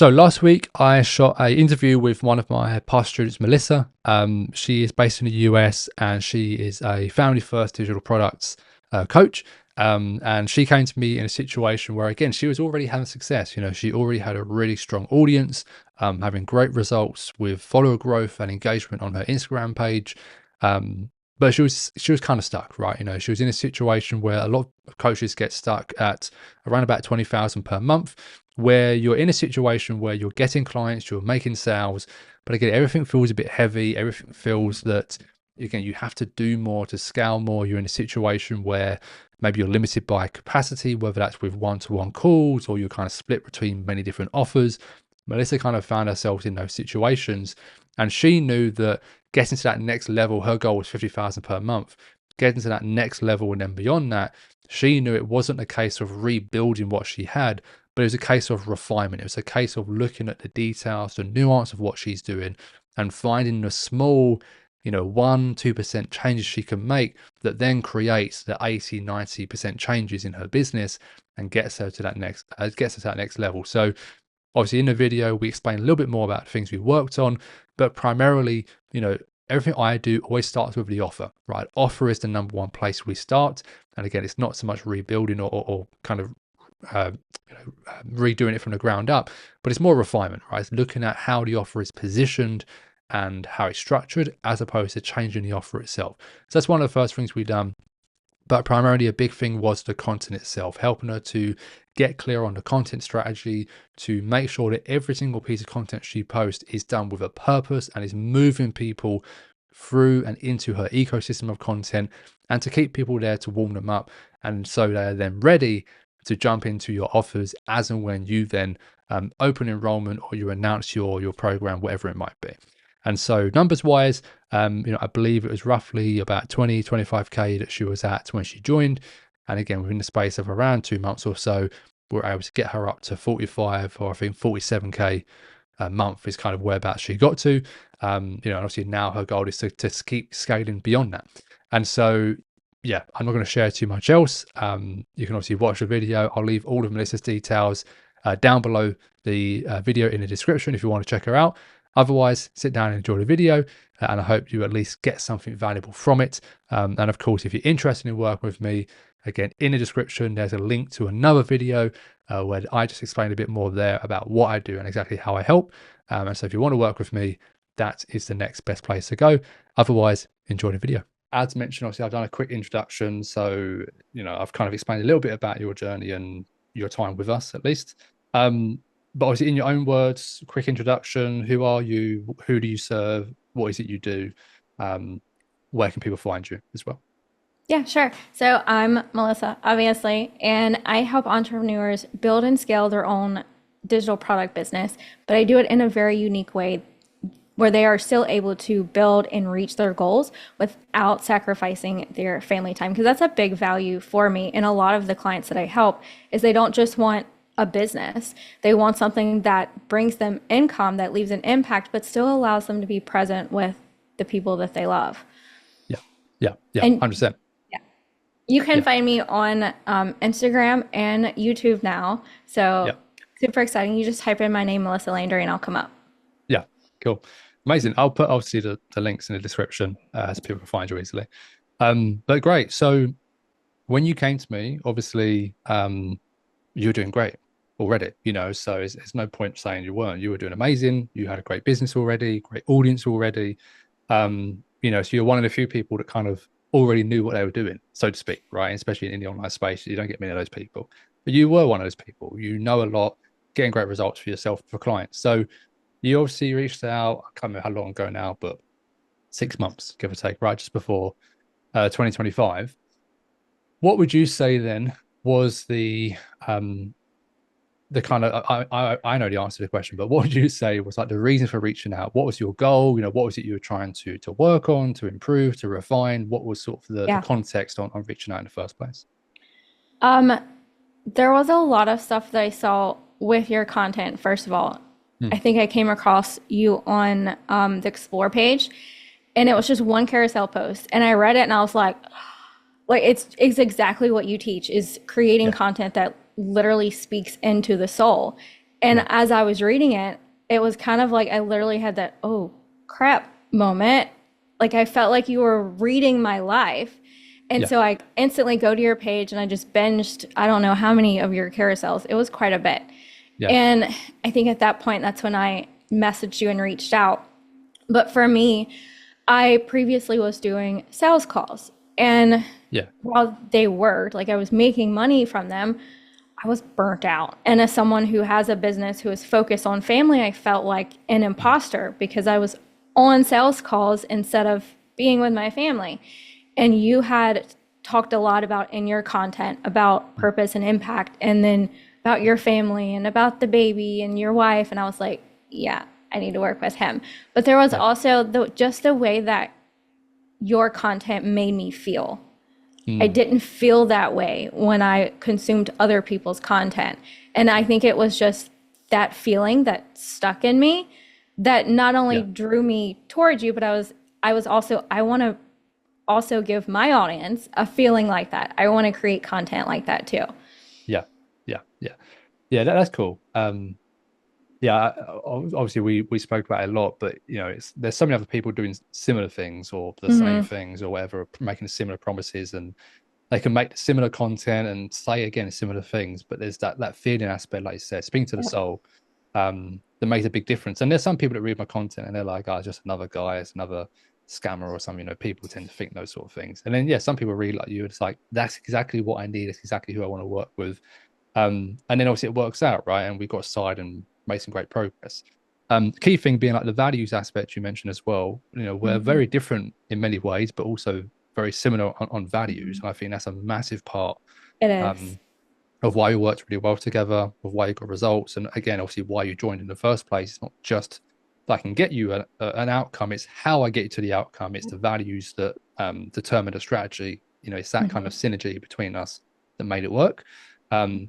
So last week I shot an interview with one of my past students, Melissa. She is based in the US and she is a family first digital products coach. And she came to me in a situation where, again, she was already having success. You know, she already had a really strong audience, having great results with follower growth and engagement on her Instagram page. But she was kind of stuck, right? You know, she was in a situation where a lot of coaches get stuck at around about 20,000 per month, where you're in a situation where you're getting clients, you're making sales, but again, everything feels a bit heavy. Everything feels that, again, you have to do more to scale more. You're in a situation where maybe you're limited by capacity, whether that's with one-to-one calls or you're kind of split between many different offers. Melissa kind of found herself in those situations, and she knew that getting to that next level, her goal was 50,000 per month. Getting to that next level and then beyond that, she knew it wasn't a case of rebuilding what she had, but it was a case of refinement. It was a case of looking at the details, the nuance of what she's doing, and finding the small, 1-2% changes she can make that then creates the 80-90% changes in her business and gets her to that next level. So obviously in the video, we explain a little bit more about things we worked on, but primarily, everything I do always starts with the offer, right? Offer is the number one place we start. And again, it's not so much rebuilding or kind of redoing it from the ground up, but it's more refinement, right? It's looking at how the offer is positioned and how it's structured, as opposed to changing the offer itself. So that's one of the first things we've done. But primarily a big thing was the content itself, helping her to get clear on the content strategy, to make sure that every single piece of content she posts is done with a purpose and is moving people through and into her ecosystem of content, and to keep people there to warm them up. And so they're then ready to jump into your offers as and when you then open enrollment or you announce your program, whatever it might be. And so numbers wise, I believe it was roughly about 25K that she was at when she joined. And again, within the space of around 2 months or so, we were able to get her up to 45, or I think 47K a month is kind of whereabouts she got to. And obviously now her goal is to keep scaling beyond that. And so, yeah, I'm not going to share too much else. You can obviously watch the video. I'll leave all of Melissa's details down below the video in the description if you want to check her out. Otherwise, sit down and enjoy the video, and I hope you at least get something valuable from it. And of course, if you're interested in working with me, again, in the description, there's a link to another video where I just explain a bit more there about what I do and exactly how I help. And so if you want to work with me, that is the next best place to go. Otherwise, enjoy the video. As mentioned, obviously, I've done a quick introduction. So, I've kind of explained a little bit about your journey and your time with us, at least. But obviously, in your own words, quick introduction. Who are you? Who do you serve? What is it you do? Where can people find you as well? Yeah, sure. So I'm Melissa, obviously, and I help entrepreneurs build and scale their own digital product business, but I do it in a very unique way where they are still able to build and reach their goals without sacrificing their family time. Because that's a big value for me. And a lot of the clients that I help is they don't just want a business. They want something that brings them income, that leaves an impact, but still allows them to be present with the people that they love. Yeah, yeah, yeah, And 100%. yeah, you can Yeah, find me on Instagram and YouTube now. So yeah, super exciting. You just type in my name, Melissa Landry, and I'll come up. yeah. Cool, amazing. I'll put obviously the links in the description so people can find you easily. But great. So when you came to me, obviously, you're doing great already, so it's no point saying you weren't. You were doing amazing. You had a great business already, great audience already. So you're one of the few people that kind of already knew what they were doing, so to speak, right? Especially in the online space, you don't get many of those people, but you were one of those people. You know a lot, getting great results for yourself, for clients. So you obviously reached out, I can't remember how long ago now, but 6 months, give or take, right? Just before 2025. What would you say then was the kind of I know the answer to the question, but what would you say was like the reason for reaching out? What was your goal? What was it you were trying to work on, to improve, to refine? What was sort of the Yeah. context on reaching out in the first place? Um, there was a lot of stuff that I saw with your content. First of all, Hmm. I think I came across you on the Explore page, and it was just one carousel post, and I read it, and I was like it's exactly what you teach is creating Yeah, content that literally speaks into the soul. And Yeah. as I was reading it, it was kind of like I literally had that, oh crap moment. Like I felt like you were reading my life. And Yeah. so I instantly go to your page and I just binged, I don't know how many of your carousels. It was quite a bit. Yeah. And I think at that point, that's when I messaged you and reached out. But for me, I previously was doing sales calls. And Yeah. while they worked, like I was making money from them, I was burnt out. And as someone who has a business who is focused on family, I felt like an Mm. imposter because I was on sales calls instead of being with my family. And you had talked a lot about in your content about Mm. purpose and impact, and then about your family and about the baby and your wife. And I was like, yeah, I need to work with him. But there was Yeah. also just the way that your content made me feel. I Mm. didn't feel that way when I consumed other people's content. And I think it was just that feeling that stuck in me that not only Yeah. drew me towards you, but I was also, I want to also give my audience a feeling like that. I want to create content like that too. Yeah. Yeah. Yeah. Yeah. That's cool. Yeah, obviously we spoke about it a lot, but it's there's so many other people doing similar things or the same Hmm. things or whatever, making similar promises, and they can make similar content and say again similar things, but there's that feeling aspect, like you said, speaking to the Yep. soul, that makes a big difference. And there's some people that read my content and they're like, oh, it's just another guy, it's another scammer or something. People tend to think those sort of things. And then yeah, some people read like you, it's like that's exactly what I need, it's exactly who I want to work with. And then obviously it works out, right? And we got aside and made some great progress. Key thing being like the values aspect you mentioned as well. We're Hmm. very different in many ways, but also very similar on values. And I think that's a massive part It is. um, of why we worked really well together, of why you got results, and again, obviously why you joined in the first place. It's not just if I can get you an outcome; it's how I get you to the outcome. It's the values that determine the strategy. It's that kind of Hmm. synergy between us that made it work,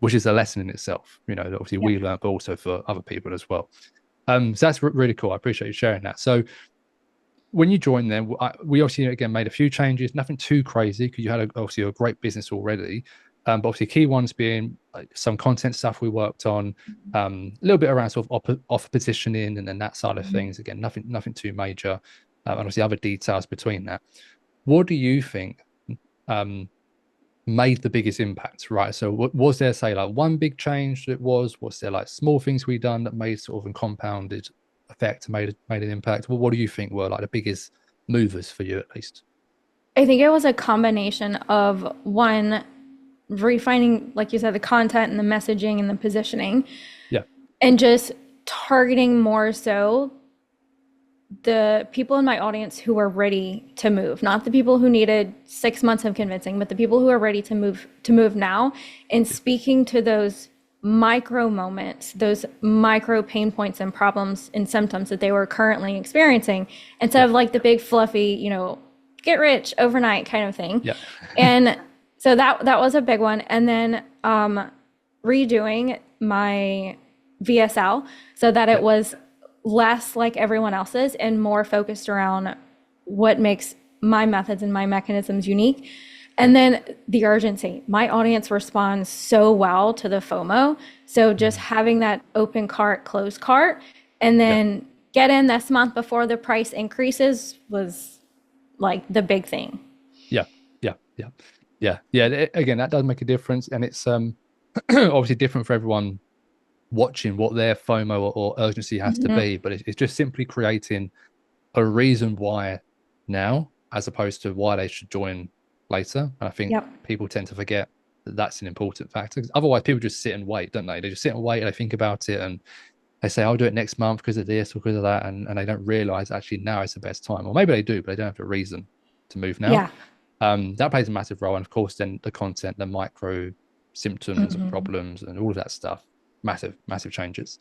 which is a lesson in itself. That obviously Yeah. we learned, but also for other people as well. So that's really cool. I appreciate you sharing that. So when you joined, then we obviously again made a few changes, nothing too crazy because you had obviously a great business already. But obviously, key ones being like, some content stuff we worked on, a little bit around sort of offer positioning and then that side of Mhm. things. Again, nothing too major, and obviously other details between that. What do you think um, made the biggest impact? Right. So, was there say like one big change that was there like small things we done that made sort of a compounded effect, made an impact? Well, what do you think were like the biggest movers for you at least? I think it was a combination of one, refining, like you said, the content and the messaging and the positioning, Yeah. and just targeting more so the people in my audience who are ready to move, not the people who needed 6 months of convincing, but the people who are ready to move now, and speaking to those micro moments, those micro pain points and problems and symptoms that they were currently experiencing, instead Yeah. of like the big fluffy, get rich overnight kind of thing. Yeah. And so that was a big one. And then redoing my VSL so that it Yeah. was less like everyone else's and more focused around what makes my methods and my mechanisms unique. Yeah. And then the urgency. My audience responds so well to the FOMO. So just Mm. having that open cart, closed cart, and Yeah. then get in this month before the price increases was like the big thing. Yeah. Yeah. Yeah. Yeah. Yeah. Again, that does make a difference. And it's obviously different for everyone watching what their FOMO or urgency has to Mhm. be, but it's just simply creating a reason why now, as opposed to why they should join later. And I think Yep. people tend to forget that that's an important factor. 'Cause otherwise, people just sit and wait, don't they? They just sit and wait and they think about it and they say, I'll do it next month because of this or because of that. And they don't realize actually now is the best time. Or maybe they do, but they don't have a reason to move now. Yeah. That plays a massive role. And of course, then the content, the micro symptoms and Mhm. problems and all of that stuff, massive changes.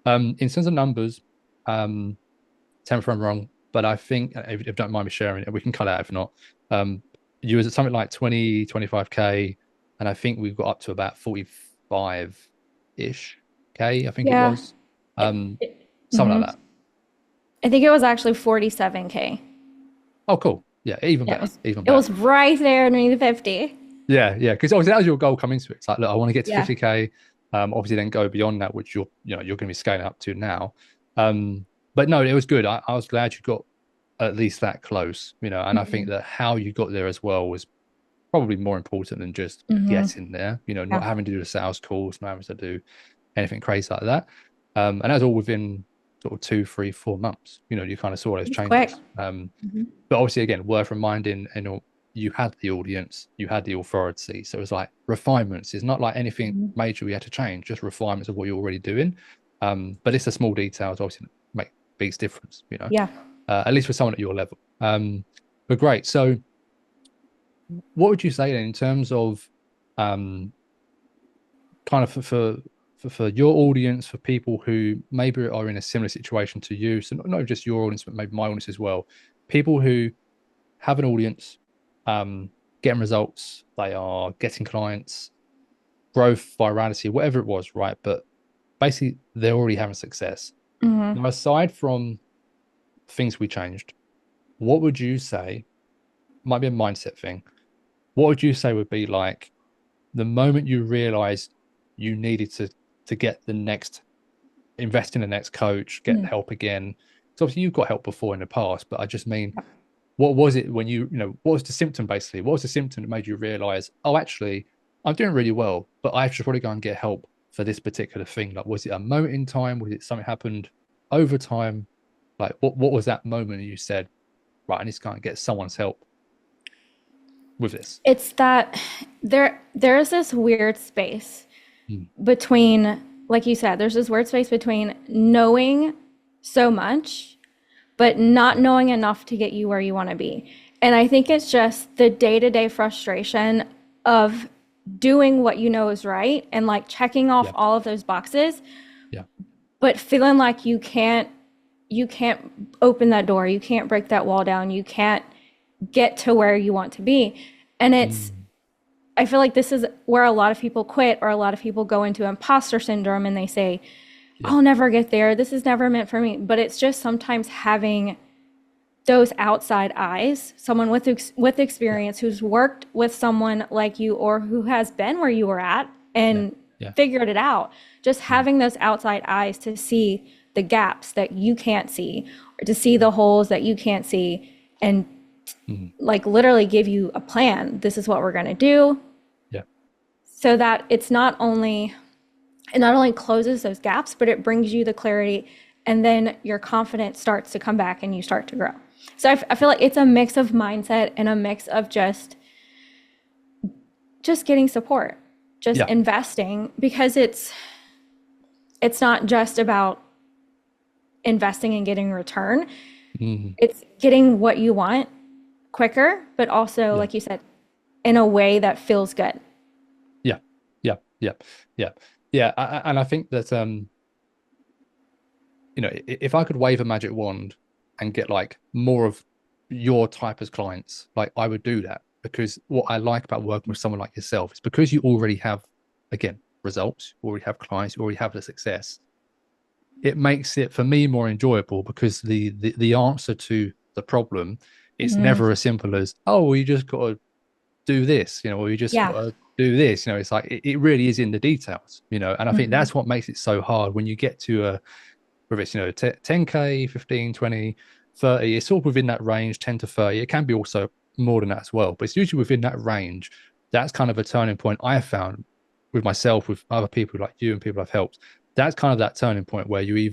In terms of numbers, tell me if I'm wrong, but I think if you don't mind me sharing it, we can cut out if not. You was at something like 20, 25K, and I think we've got up to about 45-ish K, I think it Yeah. was. Um, Something like Mhm. that. I think it was actually 47K. Oh, cool. Yeah, even Yeah, it better, was even it better. was right there underneath the 50. Yeah, yeah. Because obviously that was your goal coming into it. It's like, look, I want to get to Yeah. 50K. Obviously then go beyond that, which you're going to be scaling up to now. But no, it was good. I was glad you got at least that close, and I think Mhm. that how you got there as well was probably more important than just Mhm. getting there, not Yeah. having to do the sales calls, not having to do anything crazy like that. And that's all within sort of 2, 3, 4 months. You kind of saw those It's quick. changes. Mhm. But obviously, again, worth reminding, you had the audience, you had the authority. So it was like refinements. It's not like anything Mhm. major we had to change, just refinements of what you're already doing. But it's the small details obviously make big difference, Yeah. at least for someone at your level. But great. So what would you say then in terms of um, kind of for your audience, for people who maybe are in a similar situation to you, so not just your audience, but maybe my audience as well, people who have an audience, getting results, they are getting clients, growth, virality, whatever it was, right? But basically, they're already having success. Mhm. Now, aside from things we changed, what would you say might be a mindset thing? What would you say would be like the moment you realized you needed to get the next invest in the next coach, get Mhm. help again? So obviously you've got help before in the past, but I just mean, what was it when what was the symptom basically? What was the symptom that made you realize, oh, actually, I'm doing really well, but I should probably go and get help for this particular thing? Like, was it a moment in time? Was it something happened over time? Like, what was that moment you said, right, I need to go and get someone's help with this? It's that there's this weird space Mm. between, like you said, there's this weird space between knowing so much but not Yeah. knowing enough to get you where you want to be. And I think it's just the day-to-day frustration of doing what you know is right and like checking off Yeah. all of those boxes, Yeah. but feeling like you can't open that door, you can't break that wall down, you can't get to where you want to be. And Mm. I feel like this is where a lot of people quit, or a lot of people go into imposter syndrome and they say, Yeah. I'll never get there. This is never meant for me. But it's just sometimes having those outside eyes, someone with Yeah. experience who's worked with someone like you or who has been where you were at Yeah. and Yeah. figured it out. Just Mm. having those outside eyes to see the gaps that you can't see, or to see Mm. the holes that you can't see, and Mm. like literally give you a plan. This is what we're going to do, Yeah. so that it not only closes those gaps, but it brings you the clarity, and then your confidence starts to come back and you start to grow. So I feel like it's a mix of mindset and a mix of just getting support, just Yeah. investing, because it's not just about investing and getting a return. Mm. It's getting what you want quicker, but also, Yeah. like you said, in a way that feels good. Yeah. Yeah. Yeah. Yeah. Yeah. And I think that if I could wave a magic wand and get like more of your type as clients, like I would do that, because what I like about working with someone like yourself is because you already have, again, results, you already have clients, you already have the success. It makes it for me more enjoyable, because the answer to the problem, it's Mhm. never as simple as, oh, well, you just got to do this, or you just got Yeah. to do this. It's like it really is in the details, and I think Mhm. that's what makes it so hard when you get to whether it's 10k, 15, 20, 30. It's all within that range, 10 to 30. It can be also more than that as well, but it's usually within that range. That's kind of a turning point I have found with myself, with other people like you and people I've helped. That's kind of that turning point where you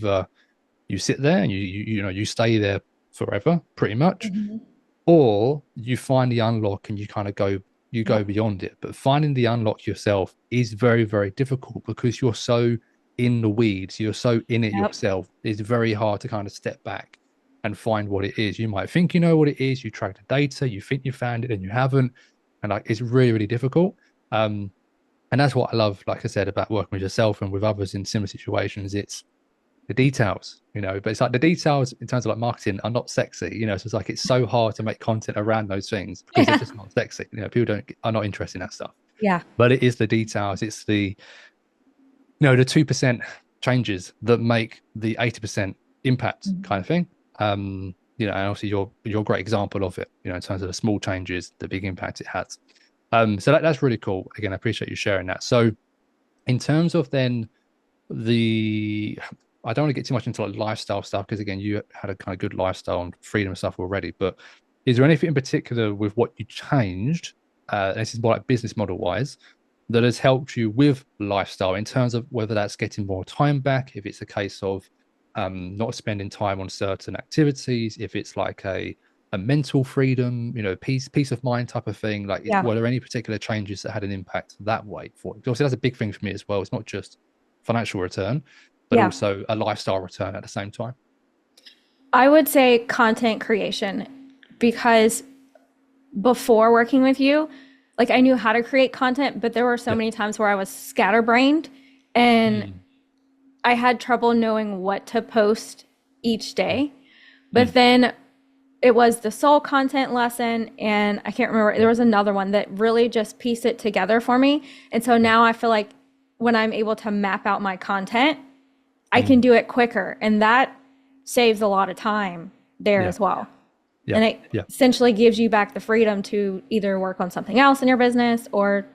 sit there and you stay there forever pretty much, Mhm. or you find the unlock and you go Yep. beyond it. But finding the unlock yourself is very, very difficult, because you're so in the weeds, you're so in it Yep. yourself. It's very hard to kind of step back and find what it is. You might think you know what it is, you track the data, you think you found it and you haven't, and like it's really, really difficult. And that's what I love, like I said, about working with yourself and with others in similar situations. It's the details, but it's like the details in terms of like marketing are not sexy, so it's like it's so hard to make content around those things because they're Yeah. just not sexy. People don't are not interested in that stuff. Yeah. But it is the details, it's the 2% changes that make the 80% impact kind of thing. And obviously you're a great example of it, in terms of the small changes, the big impact it has. So that's really cool. Again, I appreciate you sharing that. So In terms of then the, I don't want to get too much into like lifestyle stuff because again, you had a kind of good lifestyle and freedom stuff already. But is there anything in particular with what you changed? This is more like business model wise that has helped you with lifestyle in terms of whether that's getting more time back, if it's a case of not spending time on certain activities, if it's like a mental freedom, peace of mind type of thing. Like, Yeah. were there any particular changes that had an impact that way for you? Obviously, that's a big thing for me as well. It's not just financial return, but Yeah. also a lifestyle return at the same time. I would say content creation because before working with you, like I knew how to create content, but there were so Yeah. many times where I was scatterbrained and Mm, I had trouble knowing what to post each mm, day. But mm. then it was the soul content lesson, and I can't remember, there Yeah. was another one that really just pieced it together for me. And so Yeah. now I feel like when I'm able to map out my content, I can Mm, do it quicker. And that saves a lot of time there yeah. as well. Yeah. And it Yeah. essentially gives you back the freedom to either work on something else in your business or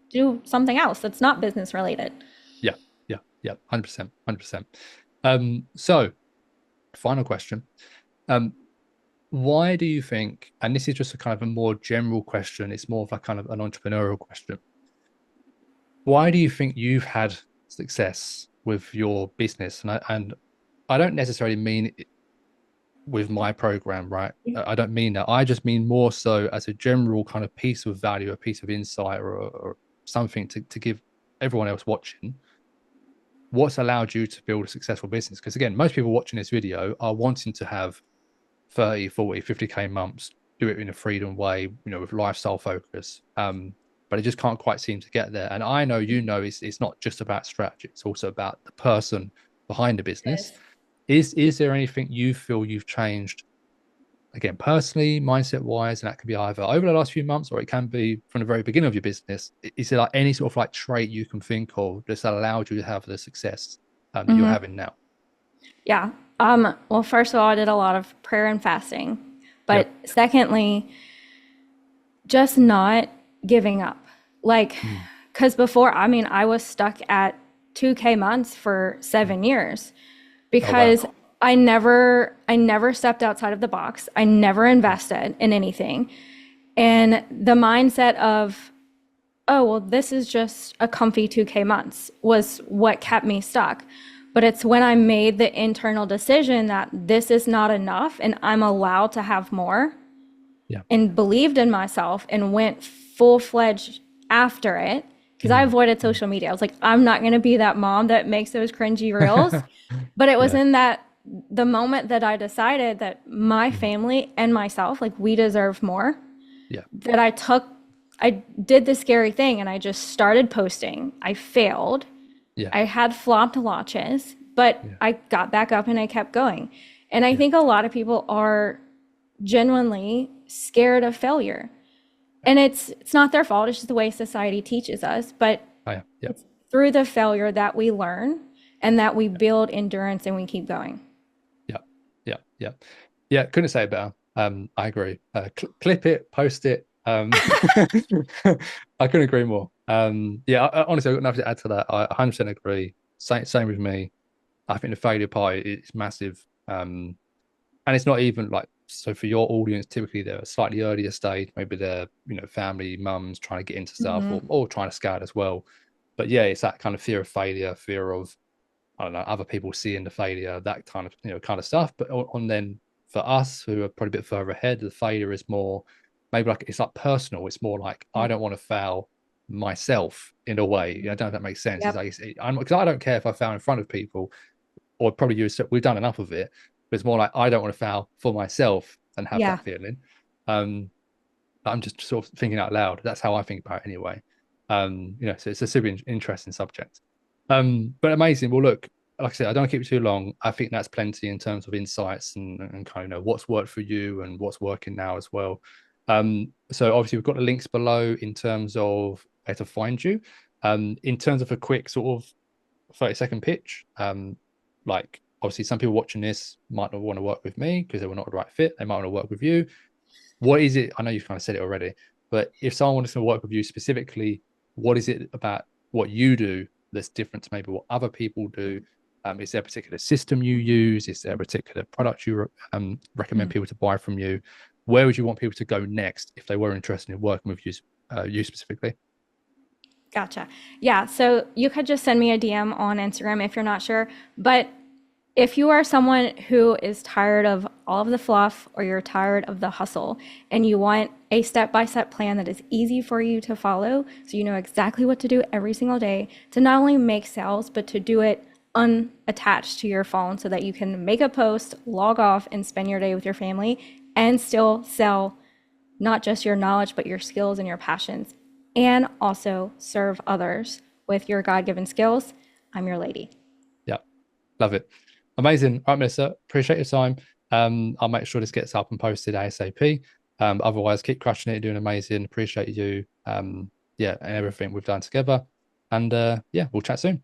do something else that's not business related. Yeah. Yeah. Yeah. 100%. 100%. So final question. Um, why do you think, and this is just a kind of a more general question, it's more of a kind of an entrepreneurial question. Why do you think you've had success with your business? And I don't necessarily mean it with my program, right? I don't mean that. I just mean more so as a general kind of piece of value, a piece of insight, or something to give everyone else watching. What's allowed you to build a successful business? Because again, most people watching this video are wanting to have 30, 40, 50K months, do it in a freedom way, with lifestyle focus. But it just can't quite seem to get there. And I know, it's not just about strategy, it's also about the person behind the business. Yes. Is there anything you feel you've changed, again, personally, mindset wise, and that could be either over the last few months or it can be from the very beginning of your business? Is there like any sort of like trait you can think of that's allowed you to have the success that you're having now? Yeah. Well, first of all, I did a lot of prayer and fasting. Yeah. But secondly, just not giving up. Like, Mm. because before, I mean, I was stuck at 2K months for Mm. 7 years Oh wow. because I never stepped outside of the box. I never Mm. invested in anything. And the mindset of, oh, well, this is just a comfy 2K months was what kept me stuck. But it's when I made the internal decision that this is not enough and I'm allowed to have more Yeah. and believed in myself and went full fledged after it. Because I Mm. avoided Mm. social media. I was like, I'm not going to be that mom that makes those cringy reels. But it was Yeah. in that the moment that I decided that my Mm. family and myself, like we deserve more, Yeah. that I did the scary thing and I just started posting. I failed. Yeah. I had flopped launches, but Yeah. I got back up and I kept going. And I Yeah. think a lot of people are genuinely scared of failure. And it's not their fault, it's just the way society teaches us, but Oh, yeah. Yeah. through the failure that we learn and that we build endurance and we keep going. Yeah. Yeah. Yeah. Yeah. Couldn't say it better. I agree. Clip it, post it. I couldn't agree more. Yeah, honestly, I've got nothing to add to that. I 100% agree. Same with me. I think the failure part is massive. And it's not even like, so for your audience, typically they're a slightly earlier stage. Maybe they're, family, mums trying to get into stuff or trying to scale as well. But yeah, it's that kind of fear of failure, fear of, I don't know, other people seeing the failure, that kind of, kind of stuff. But on then for us who are probably a bit further ahead, the failure is more maybe like it's like personal. It's more like I Yeah. don't want to fail myself in a way. I don't know if that makes sense. It's Yep. like because I don't care if I fail in front of people, or probably you. We've done enough of it. But it's more like I don't want to fail for myself and have Yeah. that feeling. Um, I'm just sort of thinking out loud. That's how I think about it anyway. So it's a super interesting subject. But amazing. Well, look, like I said, I don't want to keep it too long. I think that's plenty in terms of insights and kind of what's worked for you and what's working now as well. So obviously we've got the links below in terms of where to find you. In terms of a quick sort of 30-second pitch, like obviously some people watching this might not want to work with me because they were not the right fit. They might want to work with you. What is it? I know you've kind of said it already, but if someone wants to work with you specifically, what is it about what you do that's different to maybe what other people do? Is there a particular system you use? Is there a particular product you recommend Mm. people to buy from you? Where would you want people to go next if they were interested in working with you, you specifically? Gotcha. Yeah. So you could just send me a DM on Instagram if you're not sure. But if you are someone who is tired of all of the fluff or you're tired of the hustle and you want a step by step plan that is easy for you to follow, so you know exactly what to do every single day to not only make sales, but to do it unattached to your phone so that you can make a post, log off, and spend your day with your family and still sell not just your knowledge, but your skills and your passions, and also serve others with your God given skills, I'm your lady. Yeah, love it. Amazing. All right, Melissa, appreciate your time. I'll make sure this gets up and posted ASAP. Otherwise, keep crushing it, doing amazing. Appreciate you. Yeah, and everything we've done together. And yeah, we'll chat soon.